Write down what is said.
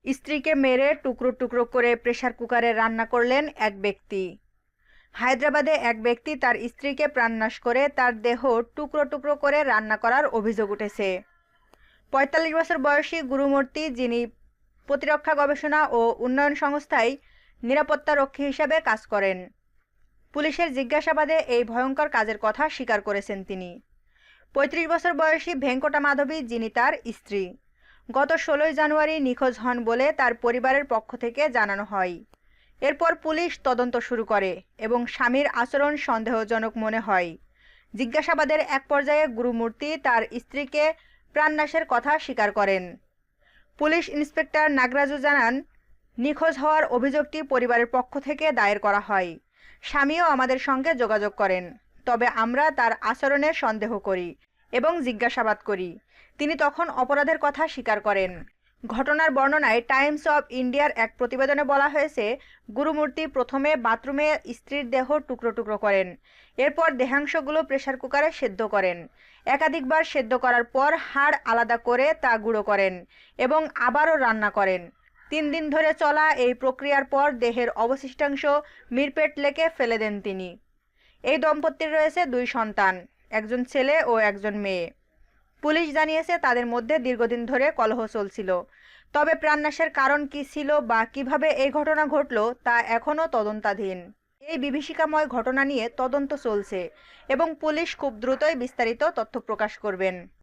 স্ত্রীকে মেরে টুকরো টুকরো করে প্রেসার কুকারে রান্না করলেন এক ব্যক্তি। হায়দ্রাবাদে এক ব্যক্তি তার স্ত্রীকে প্রাণনাশ করে তার দেহ টুকরো টুকরো করে রান্না করার অভিযোগ উঠেছে। ৪৫ বছর বয়সী গুরুমূর্তি, যিনি প্রতিরক্ষা গবেষণা ও উন্নয়ন সংস্থায় নিরাপত্তা রক্ষী হিসাবে কাজ করেন, পুলিশের জিজ্ঞাসাবাদে এই ভয়ঙ্কর কাজের কথা স্বীকার করেছেন তিনি। ৩৫ বছর বয়সী ভেঙ্কটা মাধবী, যিনি তার স্ত্রী, গত ১৬ জানুয়ারি নিখোঁজ হন বলে তার পরিবারের পক্ষ থেকে জানানো হয়। এরপর পুলিশ তদন্ত শুরু করে এবং স্বামীর আচরণ সন্দেহজনক মনে হয়। জিজ্ঞাসাবাদের এক পর্যায়ে গুরুমূর্তি তার স্ত্রীকে প্রাণনাশের কথা স্বীকার করেন। পুলিশ ইন্সপেক্টর নাগরাজু জানান, নিখোঁজ হওয়ার অভিযোগটি পরিবারের পক্ষ থেকে দায়ের করা হয়। স্বামীও আমাদের সঙ্গে যোগাযোগ করেন, তবে আমরা তার আচরণে সন্দেহ করি এবং জিজ্ঞাসাবাদ করি। তিনি তখন অপরাধের কথা স্বীকার করেন। ঘটনার বর্ণনায় টাইমস অব ইন্ডিয়ার এক প্রতিবেদনে বলা হয়েছে, গুরুমূর্তি প্রথমে বাথরুমে স্ত্রীর দেহ টুকরো টুকরো করেন, এরপর দেহাংশগুলো প্রেসার কুকারে সেদ্ধ করেন। একাধিকবার সেদ্ধ করার পর হাড় আলাদা করে তা গুঁড়ো করেন এবং আবারও রান্না করেন। ৩ দিন ধরে চলা এই প্রক্রিয়ার পর দেহের অবশিষ্টাংশ মিরপেট লেকে ফেলে দেন তিনি। এই দম্পতির রয়েছে ২ সন্তান, একজন ছেলে ও একজন মেয়ে। পুলিশ জানিয়েছে তাদের মধ্যে দীর্ঘদিন ধরে কলহ চলছিল, তবে প্রাণনাশের কারণ কী ছিল বা কিভাবে এই ঘটনা ঘটল তা এখনও তদন্তাধীন। এই বিভীষিকাময় ঘটনা নিয়ে তদন্ত চলছে এবং পুলিশ খুব দ্রুতই বিস্তারিত তথ্য প্রকাশ করবেন।